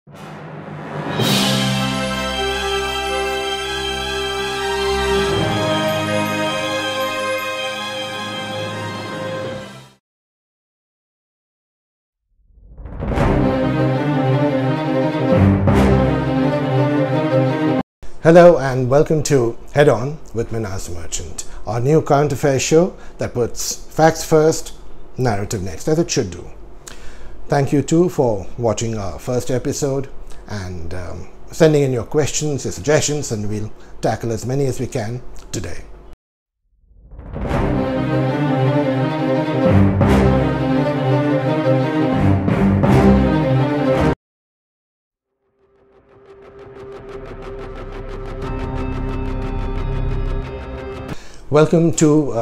Hello and welcome to Head On with Minaz Merchant, our new current affairs show that puts facts first, narrative next, as it should do. Thank you too for watching our first episode and sending in your questions, your suggestions, and we'll tackle as many as we can today. Welcome to,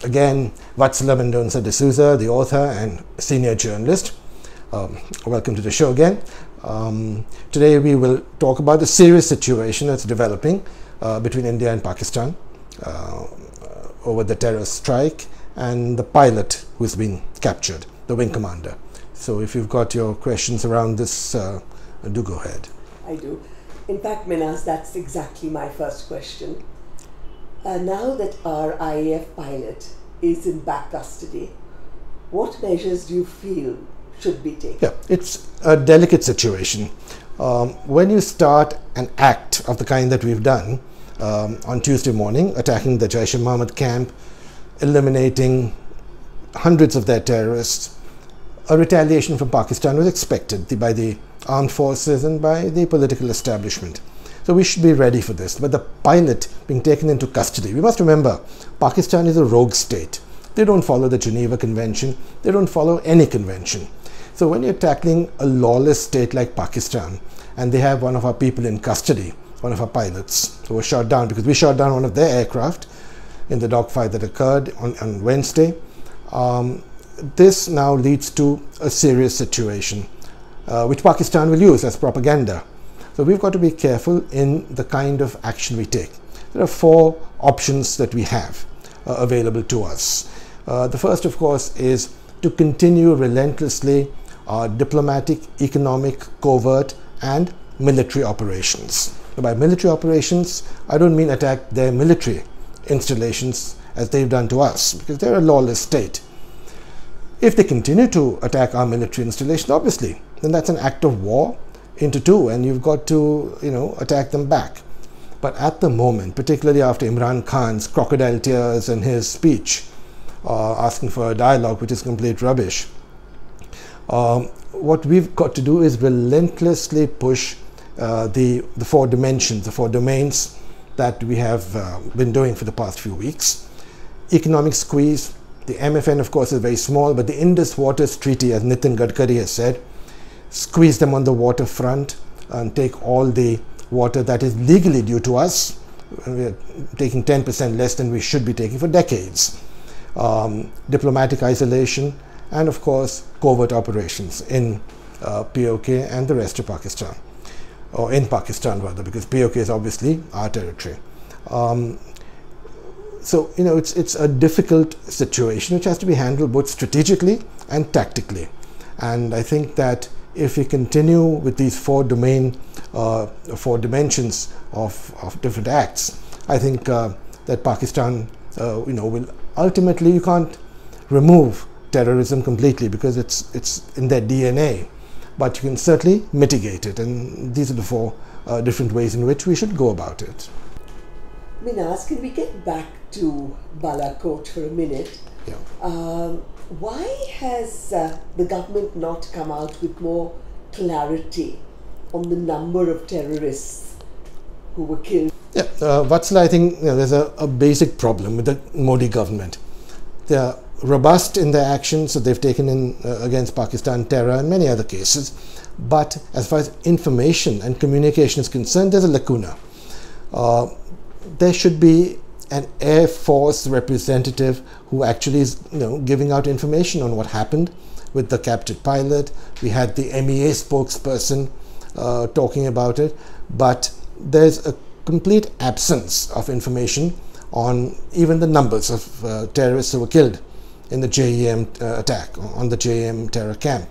again, Vatsala Mendonça de Souza, the author and senior journalist. Welcome to the show again. Today we will talk about the serious situation that's developing between India and Pakistan over the terrorist strike and the pilot who's been captured, the wing commander. So if you've got your questions around this, do go ahead. I do. In fact, Minaz, that's exactly my first question. Now that our IAF pilot is in back custody, what measures do you feel should be taken? Yeah, it's a delicate situation. When you start an act of the kind that we've done on Tuesday morning, attacking the Jaish-e-Mohammed camp, eliminating hundreds of their terrorists, a retaliation from Pakistan was expected by the armed forces and by the political establishment. So we should be ready for this. But the pilot being taken into custody, we must remember, Pakistan is a rogue state. They don't follow the Geneva Convention. They don't follow any convention. So when you're tackling a lawless state like Pakistan, and they have one of our people in custody, one of our pilots who was shot down because we shot down one of their aircraft in the dogfight that occurred on Wednesday, this now leads to a serious situation, which Pakistan will use as propaganda. So we've got to be careful in the kind of action we take. There are four options that we have available to us. The first, of course, is to continue relentlessly our diplomatic, economic, covert, and military operations. So by military operations, I don't mean attack their military installations as they've done to us, because they're a lawless state. If they continue to attack our military installations, obviously, then that's an act of war into two, and you've got to, attack them back. But at the moment, particularly after Imran Khan's crocodile tears and his speech asking for a dialogue, which is complete rubbish, what we've got to do is relentlessly push the four dimensions, the four domains that we have been doing for the past few weeks. Economic squeeze. The MFN, of course, is very small, but the Indus Waters Treaty, as Nitin Gadkari has said, squeeze them on the waterfront and take all the water that is legally due to us. We're taking 10% less than we should be taking for decades. Diplomatic isolation, and of course covert operations in POK and the rest of Pakistan, or in Pakistan rather, because POK is obviously our territory. So it's a difficult situation which has to be handled both strategically and tactically, and I think that if we continue with these four dimensions of different acts, I think that Pakistan, will ultimately, you can't remove terrorism completely because it's in their DNA, but you can certainly mitigate it, and these are the four different ways in which we should go about it. Minaz, can we get back to Balakot for a minute? Yeah. Why has the government not come out with more clarity on the number of terrorists who were killed? Yeah, Vatsala, I think there's a basic problem with the Modi government. They are robust in their actions, so they've taken in against Pakistan terror and many other cases. But as far as information and communication is concerned, there's a lacuna. There should be an Air Force representative who actually is giving out information on what happened with the captured pilot. We had the MEA spokesperson talking about it, but there's a complete absence of information on even the numbers of terrorists who were killed in the JEM attack, on the JEM terror camp.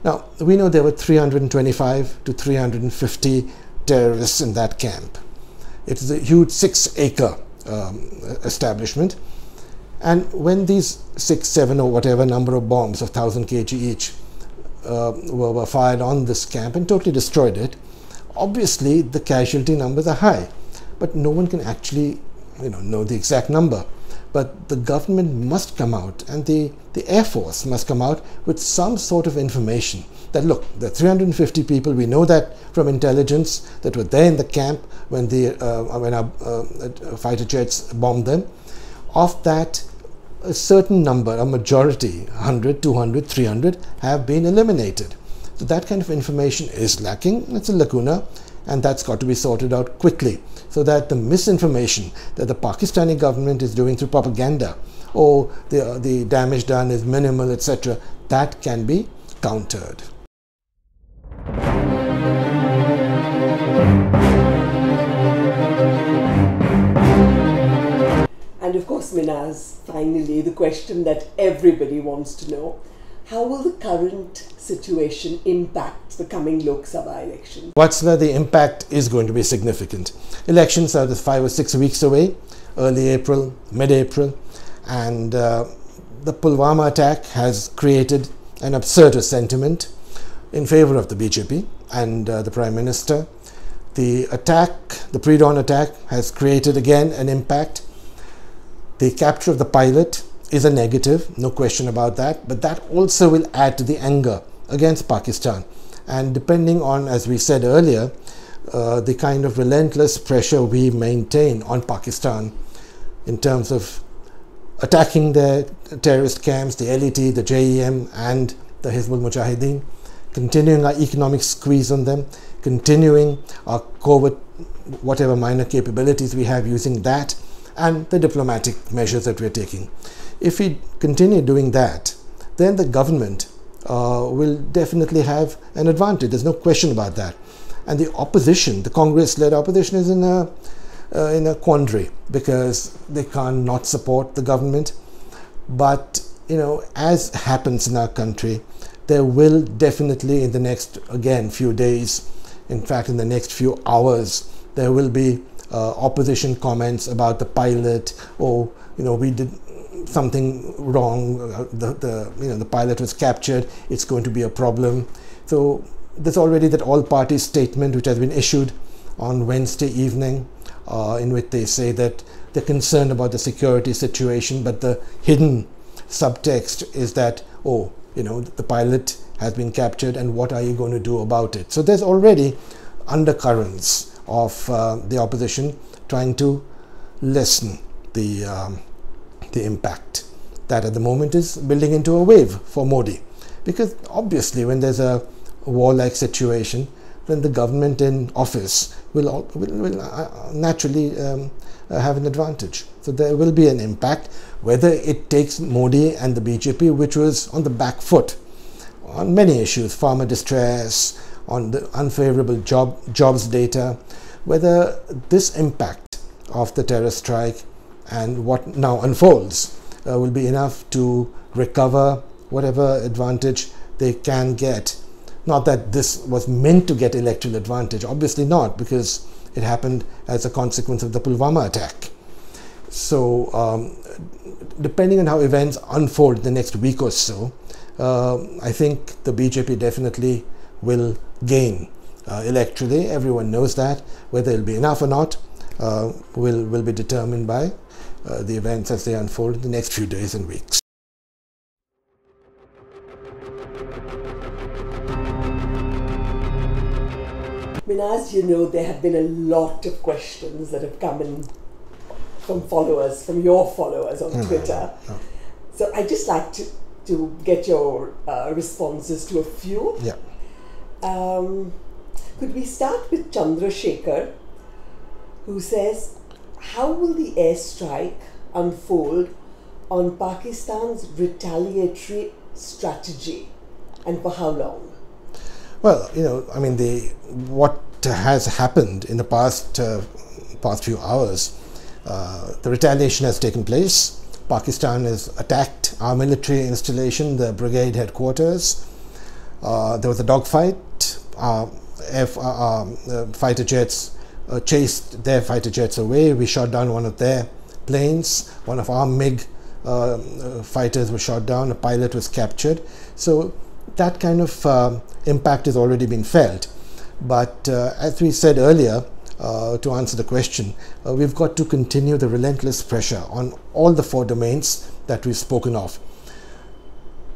Now, we know there were 325 to 350 terrorists in that camp. It is a huge 6-acre establishment. And when these 6, 7 or whatever number of bombs of 1,000 kg each were fired on this camp and totally destroyed it, obviously the casualty numbers are high. But no one can actually know the exact number. But the government must come out, and the Air Force must come out with some sort of information that, look, there are 350 people, we know that from intelligence, that were there in the camp when our fighter jets bombed them. Of that, a certain number, a majority, 100, 200, 300, have been eliminated. So that kind of information is lacking. It's a lacuna, and that's got to be sorted out quickly, so that the misinformation that the Pakistani government is doing through propaganda, or the damage done is minimal, etc., that can be countered. And of course, Minaz, finally, the question that everybody wants to know: how will the current situation impact the coming Lok Sabha election? What's the impact is going to be significant. Elections are just 5 or 6 weeks away, early April, mid-April, and the Pulwama attack has created an absurd sentiment in favor of the BJP and the Prime Minister. The pre-dawn attack, has created again an impact. The capture of the pilot is a negative, no question about that, but that also will add to the anger against Pakistan. And depending on, as we said earlier, the kind of relentless pressure we maintain on Pakistan in terms of attacking their terrorist camps, the LET, the JEM and the Hizbul Mujahideen, continuing our economic squeeze on them, continuing our covert, whatever minor capabilities we have, using that, and the diplomatic measures that we're taking. If we continue doing that, then the government will definitely have an advantage. There's no question about that. And the opposition, the Congress-led opposition, is in a quandary because they can't not support the government. But as happens in our country, there will definitely in the next, again, few days, in fact in the next few hours, there will be opposition comments about the pilot, or we did something wrong, the pilot was captured, it's going to be a problem. So there's already that all-party statement which has been issued on Wednesday evening, in which they say that they're concerned about the security situation, but the hidden subtext is that, the pilot has been captured and what are you going to do about it? So there's already undercurrents of the opposition trying to lessen the impact that at the moment is building into a wave for Modi. Because obviously when there's a war-like situation, then the government in office will naturally have an advantage. So there will be an impact, whether it takes Modi and the BJP, which was on the back foot on many issues, farmer distress, on the unfavorable jobs data, whether this impact of the terror strike and what now unfolds will be enough to recover whatever advantage they can get. Not that this was meant to get electoral advantage, obviously not, because it happened as a consequence of the Pulwama attack. So depending on how events unfold in the next week or so, I think the BJP definitely will gain electorally. Everyone knows that. Whether it will be enough or not will be determined by the events as they unfold in the next few days and weeks. Minaz, there have been a lot of questions that have come in from followers, from your followers on Twitter. So I'd just like to get your responses to a few. Yeah. Could we start with Chandrasekhar, who says, how will the airstrike unfold on Pakistan's retaliatory strategy, and for how long? Well, what has happened in the past few hours, the retaliation has taken place. Pakistan has attacked our military installation, the brigade headquarters. There was a dogfight. Fighter jets chased their fighter jets away. We shot down one of their planes. One of our MiG fighters was shot down. A pilot was captured. So that kind of impact has already been felt. But as we said earlier, to answer the question, we've got to continue the relentless pressure on all the 4 domains that we've spoken of.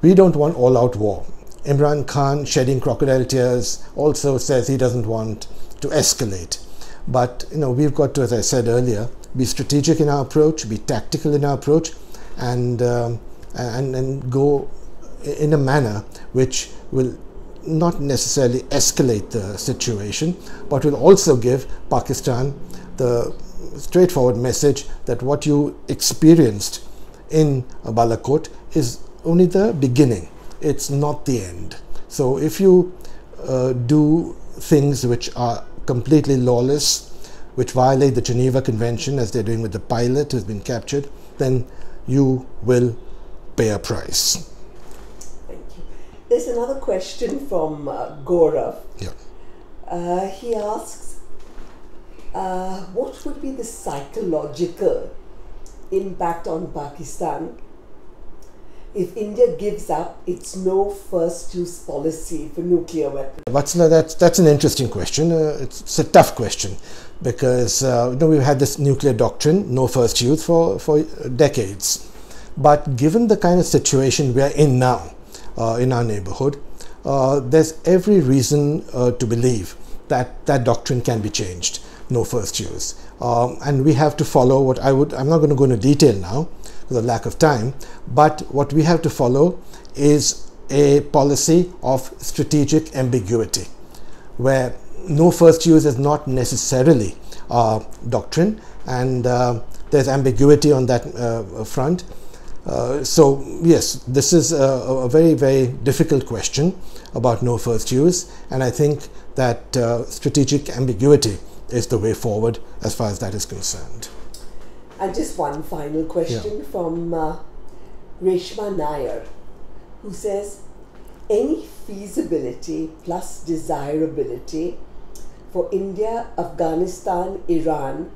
We don't want all-out war. Imran Khan, shedding crocodile tears, also says he doesn't want to escalate. But we've got to, as I said earlier, be strategic in our approach, be tactical in our approach, and go in a manner which will not necessarily escalate the situation, but will also give Pakistan the straightforward message that what you experienced in Balakot is only the beginning. It's not the end. So if you do things which are completely lawless, which violate the Geneva Convention, as they're doing with the pilot who's been captured, then you will pay a price. Thank you. There's another question from Gaurav. Yeah. He asks, what would be the psychological impact on Pakistan if India gives up its no first use policy for nuclear weapons? Vatsala, that's an interesting question. It's a tough question because we've had this nuclear doctrine, no first use, for decades. But given the kind of situation we are in now in our neighborhood, there's every reason to believe that that doctrine can be changed, no first use. And we have to follow I'm not going to go into detail now, for the lack of time, but what we have to follow is a policy of strategic ambiguity, where no first use is not necessarily doctrine, and there's ambiguity on that front. So yes, this is a very, very difficult question about no first use, and I think that strategic ambiguity is the way forward as far as that is concerned. And just one final question from Reshma Nair, who says, any feasibility plus desirability for India, Afghanistan, Iran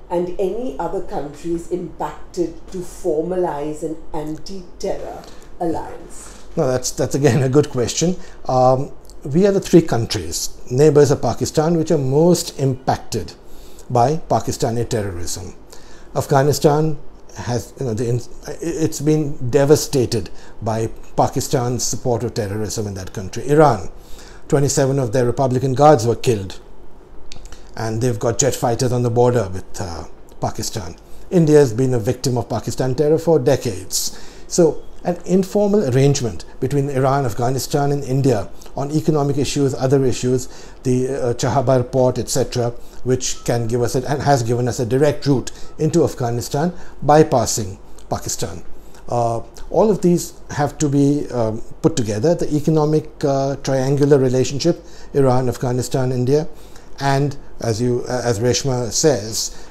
and any other countries impacted to formalize an anti-terror alliance? No, that's again a good question. We are the 3 countries, neighbors of Pakistan, which are most impacted by Pakistani terrorism. Afghanistan has, it's been devastated by Pakistan's support of terrorism in that country. Iran, 27 of their Republican guards were killed, and they've got jet fighters on the border with Pakistan. India has been a victim of Pakistan terror for decades. So an informal arrangement between Iran, Afghanistan and India on economic issues, other issues, the Chahabar port, etc., which can give us and has given us a direct route into Afghanistan, bypassing Pakistan. All of these have to be put together. The economic triangular relationship, Iran, Afghanistan, India, and as Reshma says,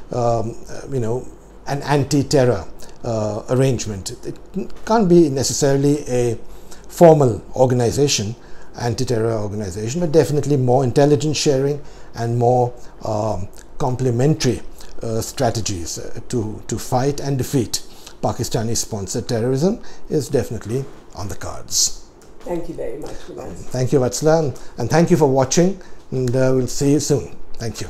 an anti-terror arrangement. It can't be necessarily a formal organization, anti-terror organization, but definitely more intelligence sharing and more complementary strategies to fight and defeat Pakistani sponsored terrorism is definitely on the cards. Thank you very much, Minhas. Thank you, Vatsala, and thank you for watching, and we'll see you soon. Thank you.